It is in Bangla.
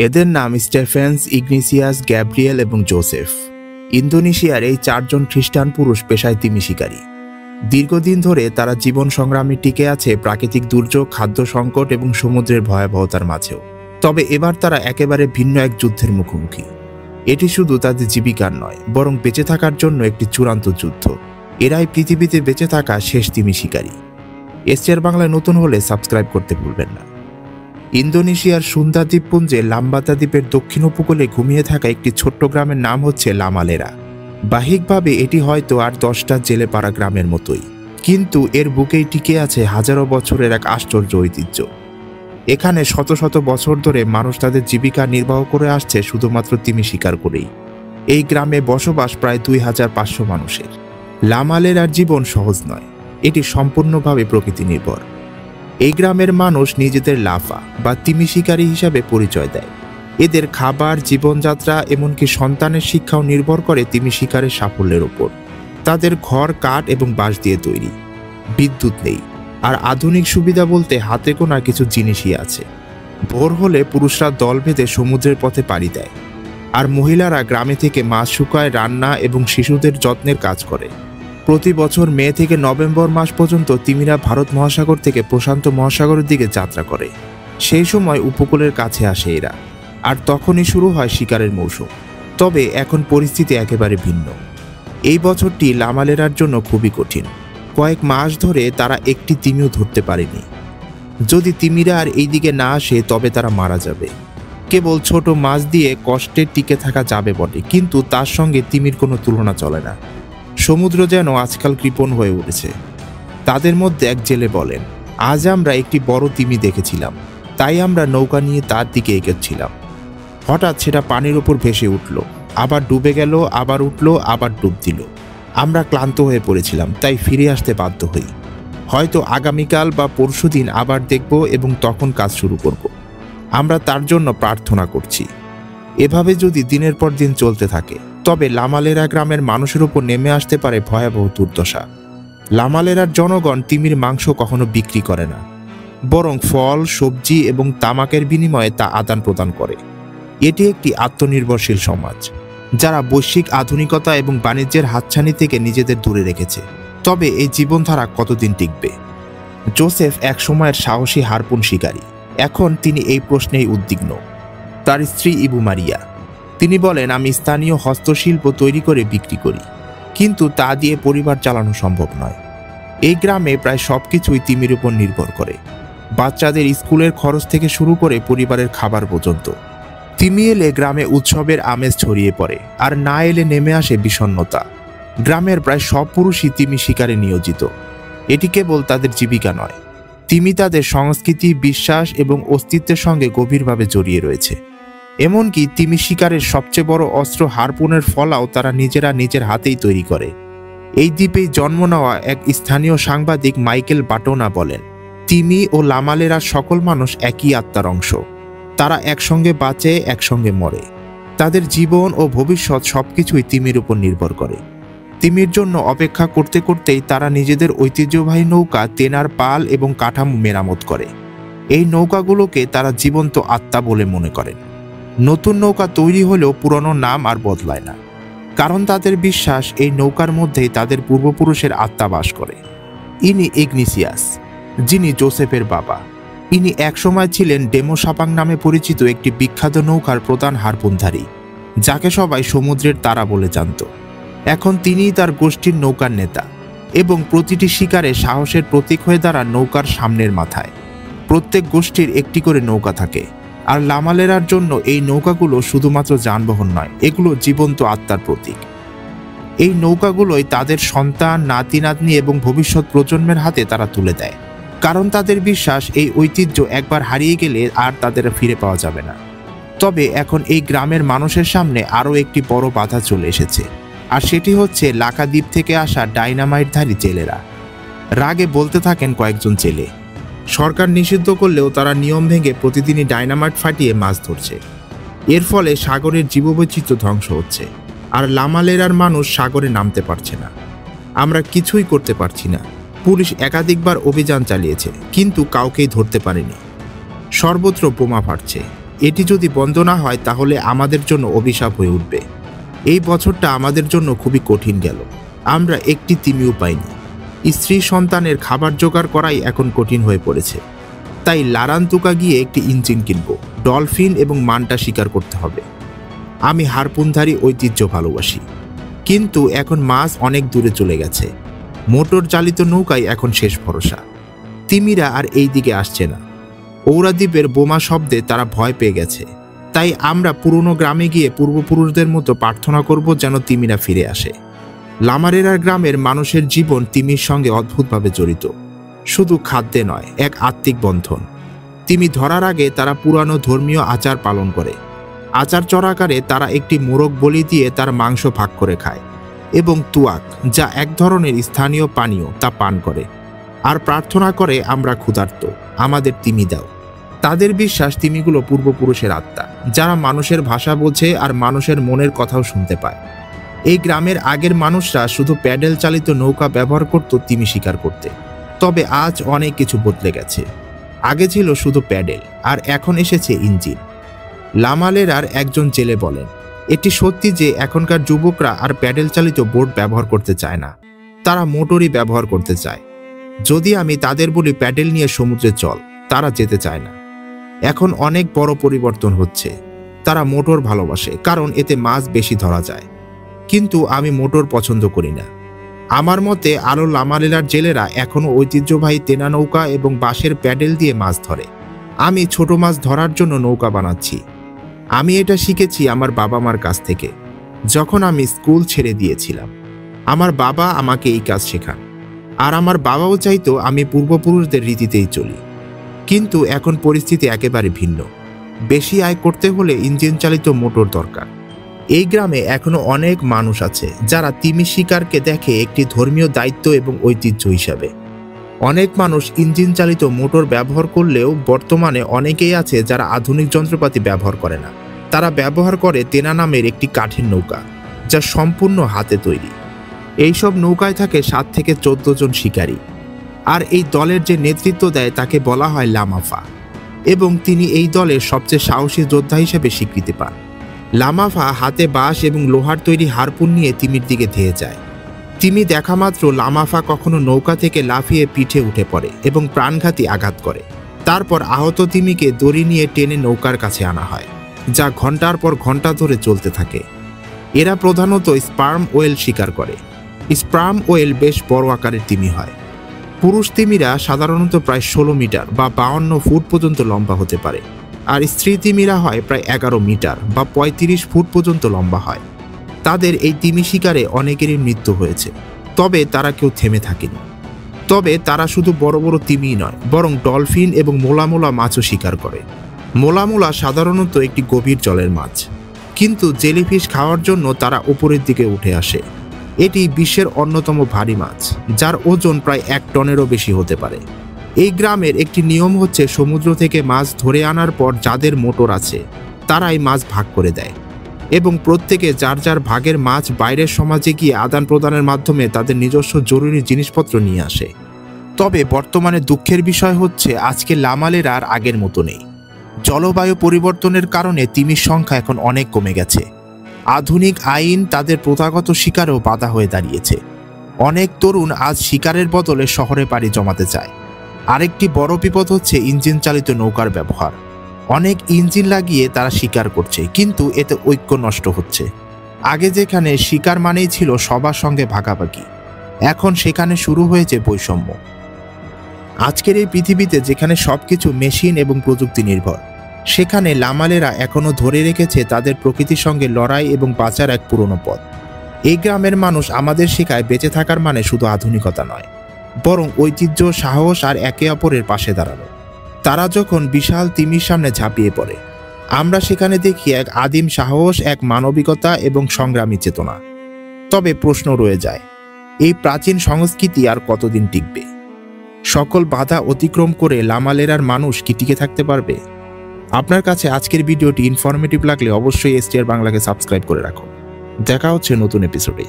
এদের নাম স্টেফেন্স, ইগনিসিয়াস, গ্যাব্রিয়েল এবং জোসেফ। ইন্দোনেশিয়ার এই 4 জন খ্রিস্টান পুরুষ পেশায় তিমি শিকারী। দীর্ঘদিন ধরে তারা জীবন সংগ্রামে টিকে আছে প্রাকৃতিক দুর্যোগ, খাদ্য সংকট এবং সমুদ্রের ভয়াবহতার মাঝেও। তবে এবার তারা একেবারে ভিন্ন এক যুদ্ধের মুখোমুখি। এটি শুধু তাদের জীবিকার নয়, বরং বেঁচে থাকার জন্য একটি চূড়ান্ত যুদ্ধ। এরাই পৃথিবীতে বেঁচে থাকা শেষ তিমি শিকারী। এসটিআর বাংলায় নতুন হলে সাবস্ক্রাইব করতে ভুলবেন না। ইন্দোনেশিয়ার সুন্দা দ্বীপপুঞ্জে লাম্বাতা দ্বীপের দক্ষিণ উপকূলে ঘুমিয়ে থাকা একটি ছোট্ট গ্রামের নাম হচ্ছে লামালেরা। বাহ্যিকভাবে এটি হয়তো আর 10টা জেলে পাড়া গ্রামের মতোই, কিন্তু এর বুকেই টিকে আছে হাজারো বছরের এক আশ্চর্য ঐতিহ্য। এখানে শত শত বছর ধরে মানুষ তাদের জীবিকা নির্বাহ করে আসছে শুধুমাত্র তিমি শিকার করেই। এই গ্রামে বসবাস প্রায় 2500 মানুষের। লামালেরার জীবন সহজ নয়, এটি সম্পূর্ণভাবে প্রকৃতি নির্ভর। এই গ্রামের মানুষ নিজেদের লাফা বা তিমি শিকারী হিসাবে পরিচয় দেয়। এদের খাবার, জীবনযাত্রা, এমনকি সন্তানের শিক্ষাও নির্ভর করে তিমি শিকারের সাফল্যের উপর। তাদের ঘর কাঠ এবং বাঁশ দিয়ে তৈরি, বিদ্যুৎ নেই, আর আধুনিক সুবিধা বলতে হাতে গোনা কিছু জিনিসই আছে। ভোর হলে পুরুষরা দল বেঁধে সমুদ্রের পথে পাড়ি দেয়, আর মহিলারা গ্রামে থেকে মাছ শুকায়, রান্না এবং শিশুদের যত্নের কাজ করে। প্রতি বছর মে থেকে নভেম্বর মাস পর্যন্ত তিমিরা ভারত মহাসাগর থেকে প্রশান্ত মহাসাগরের দিকে যাত্রা করে। সেই সময় উপকূলের কাছে আসে এরা, আর তখনই শুরু হয় শিকারের মৌসুম। তবে এখন পরিস্থিতি একেবারে ভিন্ন। এই বছরটি লামালেরার জন্য খুবই কঠিন। কয়েক মাস ধরে তারা একটি তিমিও ধরতে পারেনি। যদি তিমিরা আর এই দিকে না আসে তবে তারা মারা যাবে। কেবল ছোট মাছ দিয়ে কষ্টে টিকে থাকা যাবে বটে, কিন্তু তার সঙ্গে তিমির কোনো তুলনা চলে না। সমুদ্র যেন আজকাল কৃপণ হয়ে উঠেছে। তাদের মধ্যে এক জেলে বলেন, আজ আমরা একটি বড় তিমি দেখেছিলাম, তাই আমরা নৌকা নিয়ে তার দিকে এগোচ্ছিলাম। হঠাৎ সেটা পানির ওপর ভেসে উঠল, আবার ডুবে গেল, আবার উঠল, আবার ডুব দিল। আমরা ক্লান্ত হয়ে পড়েছিলাম, তাই ফিরে আসতে বাধ্য হই। হয়তো আগামীকাল বা পরশুদিন আবার দেখব এবং তখন কাজ শুরু করব। আমরা তার জন্য প্রার্থনা করছি। এভাবে যদি দিনের পর দিন চলতে থাকে তবে লামালেরা গ্রামের মানুষের উপর নেমে আসতে পারে ভয়াবহ দুর্দশা। লামালেরার জনগণ তিমির মাংস কখনো বিক্রি করে না, বরং ফল, সবজি এবং তামাকের বিনিময়ে তা আদান প্রদান করে। এটি একটি আত্মনির্ভরশীল সমাজ, যারা বৈশ্বিক আধুনিকতা এবং বাণিজ্যের হাতছানি থেকে নিজেদের দূরে রেখেছে। তবে এই জীবনধারা কতদিন টিকবে? জোসেফ এক সময়ের সাহসী হারপুন শিকারী। এখন তিনি এই প্রশ্নেই উদ্বিগ্ন। তার স্ত্রী ইবু মারিয়া, তিনি বলেন, আমি স্থানীয় হস্তশিল্প তৈরি করে বিক্রি করি, কিন্তু তা দিয়ে পরিবার চালানো সম্ভব নয়। এই গ্রামে প্রায় সবকিছুই তিমির উপর নির্ভর করে, বাচ্চাদের স্কুলের খরচ থেকে শুরু করে পরিবারের খাবার পর্যন্ত। তিমি এলে গ্রামে উৎসবের আমেজ ছড়িয়ে পড়ে, আর না এলে নেমে আসে বিষণ্ণতা। গ্রামের প্রায় সব পুরুষই তিমি শিকারে নিয়োজিত। এটি কেবল তাদের জীবিকা নয়, তিমি তাদের সংস্কৃতি, বিশ্বাস এবং অস্তিত্বের সঙ্গে গভীরভাবে জড়িয়ে রয়েছে। এমনকি তিমি শিকারের সবচেয়ে বড় অস্ত্র হারপুনের ফলাও তারা নিজের হাতেই তৈরি করে। এই দ্বীপেই জন্ম নেওয়া এক স্থানীয় সাংবাদিক মাইকেল বাটোনা বলেন, তিমি ও লামালেরা সকল মানুষ একই আত্মার অংশ। তারা একসঙ্গে বাঁচে, একসঙ্গে মরে। তাদের জীবন ও ভবিষ্যৎ সবকিছুই তিমির উপর নির্ভর করে। তিমির জন্য অপেক্ষা করতে করতেই তারা নিজেদের ঐতিহ্যবাহী নৌকা, তেনার পাল এবং কাঠামো মেরামত করে। এই নৌকাগুলোকে তারা জীবন্ত আত্মা বলে মনে করেন। নতুন নৌকা তৈরি হলেও পুরনো নাম আর বদলায় না, কারণ তাদের বিশ্বাস এই নৌকার মধ্যেই তাদের পূর্বপুরুষের আত্মা বাস করে। ইনি ইগনিসিয়াস, যিনি জোসেফের বাবা। ইনি একসময় ছিলেন ডেমো সাপাং নামে পরিচিত একটি বিখ্যাত নৌকার প্রধান হারপুনধারী, যাকে সবাই সমুদ্রের তারা বলে জানত। এখন তিনিই তার গোষ্ঠীর নৌকার নেতা এবং প্রতিটি শিকারে সাহসের প্রতীক হয়ে দাঁড়ান নৌকার সামনের মাথায়। প্রত্যেক গোষ্ঠীর একটি করে নৌকা থাকে, আর লামালেরার জন্য এই নৌকাগুলো শুধুমাত্র যানবাহন নয়, এগুলো জীবন্ত আত্মার প্রতীক। এই নৌকাগুলোই তাদের সন্তান, নাতি নাতনি এবং ভবিষ্যৎ প্রজন্মের হাতে তারা তুলে দেয়, কারণ তাদের বিশ্বাস এই ঐতিহ্য একবার হারিয়ে গেলে আর তাদের ফিরে পাওয়া যাবে না। তবে এখন এই গ্রামের মানুষের সামনে আরও একটি বড় বাধা চলে এসেছে, আর সেটি হচ্ছে লাকাদ্বীপ থেকে আসা ডাইনামাইটধারী জেলেরা। রাগে বলতে থাকেন কয়েকজন জেলে, সরকার নিষিদ্ধ করলেও তারা নিয়ম ভেঙে প্রতিদিনই ডাইনামাইট ফাটিয়ে মাছ ধরছে। এর ফলে সাগরের জীববৈচিত্র্য ধ্বংস হচ্ছে, আর লামালেরার মানুষ সাগরে নামতে পারছে না। আমরা কিছুই করতে পারছি না। পুলিশ একাধিকবার অভিযান চালিয়েছে, কিন্তু কাউকেই ধরতে পারেনি। সর্বত্র বোমা ফাটছে, এটি যদি বন্ধ না হয় তাহলে আমাদের জন্য অভিশাপ হয়ে উঠবে। এই বছরটা আমাদের জন্য খুবই কঠিন গেল। আমরা একটি তিমিও পাইনি। স্ত্রী সন্তানের খাবার জোগাড় করাই এখন কঠিন হয়ে পড়েছে। তাই লারান্তুকা গিয়ে একটি ইঞ্জিন কিনব, ডলফিন এবং মানটা শিকার করতে হবে। আমি হারপুনধারী ঐতিহ্য ভালোবাসি, কিন্তু এখন মাছ অনেক দূরে চলে গেছে। মোটর চালিত নৌকাই এখন শেষ ভরসা। তিমিরা আর এই দিকে আসছে না। ঔরাদ্বীপের বোমা শব্দে তারা ভয় পেয়ে গেছে। তাই আমরা পুরনো গ্রামে গিয়ে পূর্বপুরুষদের মতো প্রার্থনা করব যেন তিমিরা ফিরে আসে। লামারেরার গ্রামের মানুষের জীবন তিমির সঙ্গে অদ্ভুতভাবে জড়িত। শুধু খাদ্যে নয়, এক আত্মিক বন্ধন। তিমি ধরার আগে তারা পুরানো ধর্মীয় আচার পালন করে। আচার চড়াকারে তারা একটি মোরগ বলি দিয়ে তার মাংস ভাগ করে খায় এবং তুয়াক, যা এক ধরনের স্থানীয় পানীয়, তা পান করে। আর প্রার্থনা করে, আমরা ক্ষুধার্ত, আমাদের তিমি দাও। তাদের বিশ্বাস তিমিগুলো পূর্বপুরুষের আত্মা, যারা মানুষের ভাষা বোঝে আর মানুষের মনের কথাও শুনতে পায়। এই গ্রামের আগের মানুষরা শুধু প্যাডেল চালিত নৌকা ব্যবহার করত তিমি শিকার করতে। তবে আজ অনেক কিছু বদলে গেছে। আগে ছিল শুধু প্যাডেল, আর এখন এসেছে ইঞ্জিন। লামালেরার একজন জেলে বলেন, এটি সত্যি যে এখনকার যুবকরা আর প্যাডেল চালিত বোট ব্যবহার করতে চায় না, তারা মোটরই ব্যবহার করতে চায়। যদি আমি তাদের বলি প্যাডেল নিয়ে সমুদ্রে চল, তারা যেতে চায় না। এখন অনেক বড় পরিবর্তন হচ্ছে। তারা মোটর ভালোবাসে, কারণ এতে মাছ বেশি ধরা যায়। কিন্তু আমি মোটর পছন্দ করি না। আমার মতে আরো লামালেরার জেলেরা এখনো ঐতিহ্যবাহী তেনা নৌকা এবং বাঁশের প্যাডেল দিয়ে মাছ ধরে। আমি ছোট মাছ ধরার জন্য নৌকা বানাচ্ছি। আমি এটা শিখেছি আমার বাবা মার কাছ থেকে, যখন আমি স্কুল ছেড়ে দিয়েছিলাম। আমার বাবা আমাকে এই কাজ শেখান, আর আমার বাবাও চাইতো আমি পূর্বপুরুষদের রীতিতেই চলি। কিন্তু এখন পরিস্থিতি একেবারে ভিন্ন। বেশি আয় করতে হলে ইঞ্জিন চালিত মোটর দরকার। এই গ্রামে এখনো অনেক মানুষ আছে যারা তিমি শিকারকে দেখে একটি ধর্মীয় দায়িত্ব এবং ঐতিহ্য হিসাবে। অনেক মানুষ ইঞ্জিন চালিত মোটর ব্যবহার করলেও বর্তমানে অনেকেই আছে যারা আধুনিক যন্ত্রপাতি ব্যবহার করে না। তারা ব্যবহার করে তেনা নামের একটি কাঠের নৌকা, যা সম্পূর্ণ হাতে তৈরি। এইসব নৌকায় থাকে 7 থেকে 14 জন শিকারী। আর এই দলের যে নেতৃত্ব দেয় তাকে বলা হয় লামাফা, এবং তিনি এই দলের সবচেয়ে সাহসী যোদ্ধা হিসেবে স্বীকৃতি পান। লামাফা হাতে বাঁশ এবং লোহার তৈরি হারপুন নিয়ে তিমির দিকে ধেয়ে যায়। তিমি দেখা মাত্র লামাফা কখনো নৌকা থেকে লাফিয়ে পিঠে উঠে পড়ে এবং প্রাণঘাতী আঘাত করে। তারপর আহত তিমিকে দড়ি নিয়ে টেনে নৌকার কাছে আনা হয়, যা ঘন্টার পর ঘন্টা ধরে চলতে থাকে। এরা প্রধানত স্পার্ম ওয়েল শিকার করে। স্পার্ম ওয়েল বেশ বড় আকারের তিমি হয়। পুরুষ তিমিরা সাধারণত প্রায় 16 মিটার বা 52 ফুট পর্যন্ত লম্বা হতে পারে, আর স্ত্রী তিমিরা হয় প্রায় 11 মিটার বা 35 ফুট পর্যন্ত লম্বা হয়। তাদের এই তিমি শিকারে অনেকেরই মৃত্যু হয়েছে, তবে তারা কেউ থেমে থাকেনি। তবে তারা শুধু বড় বড় তিমি নয়, বরং ডলফিন এবং মোলা মাছও শিকার করে। মোলা সাধারণত একটি গভীর জলের মাছ, কিন্তু জেলিফিশ খাওয়ার জন্য তারা উপরের দিকে উঠে আসে। এটি বিশ্বের অন্যতম ভারী মাছ, যার ওজন প্রায় 1 টনেরও বেশি হতে পারে। এই গ্রামের একটি নিয়ম হচ্ছে, সমুদ্র থেকে মাছ ধরে আনার পর যাদের মোটর আছে তারাই মাছ ভাগ করে দেয়, এবং প্রত্যেকে যার যার ভাগের মাছ বাইরের সমাজে গিয়ে আদান প্রদানের মাধ্যমে তাদের নিজস্ব জরুরি জিনিসপত্র নিয়ে আসে। তবে বর্তমানে দুঃখের বিষয় হচ্ছে, আজকে লামালেরা আর আগের মতো নেই। জলবায়ু পরিবর্তনের কারণে তিমির সংখ্যা এখন অনেক কমে গেছে। আধুনিক আইন তাদের প্রথাগত শিকারেও বাধা হয়ে দাঁড়িয়েছে। অনেক তরুণ আজ শিকারের বদলে শহরে পাড়ি জমাতে চায়। আরেকটি বড় বিপদ হচ্ছে ইঞ্জিন চালিত নৌকার ব্যবহার। অনেক ইঞ্জিন লাগিয়ে তারা শিকার করছে, কিন্তু এতে ঐক্য নষ্ট হচ্ছে। আগে যেখানে শিকার মানেই ছিল সবার সঙ্গে ভাগাভাগি, এখন সেখানে শুরু হয়েছে বৈষম্য। আজকের এই পৃথিবীতে যেখানে সবকিছু মেশিন এবং প্রযুক্তি নির্ভর, সেখানে লামালেরা এখনো ধরে রেখেছে তাদের প্রকৃতির সঙ্গে লড়াই এবং বাঁচার এক পুরনো পথ। এই গ্রামের মানুষ আমাদের শেখায় বেঁচে থাকার মানে শুধু আধুনিকতা নয়, বরং ঐতিহ্য, সাহস আর একে অপরের পাশে দাঁড়ানো। তারা যখন বিশাল তিমির সামনে ঝাঁপিয়ে পড়ে, আমরা সেখানে দেখি এক আদিম সাহস, এক মানবিকতা এবং সংগ্রামী চেতনা। তবে প্রশ্ন রয়ে যায়, এই প্রাচীন সংস্কৃতি আর কতদিন টিকবে? সকল বাধা অতিক্রম করে লামালেরার মানুষ কি টিকে থাকতে পারবে? আপনার কাছে আজকের ভিডিওটি ইনফরমেটিভ লাগলে অবশ্যই STR বাংলাকে সাবস্ক্রাইব করে রাখুন। দেখা হচ্ছে নতুন এপিসোডে।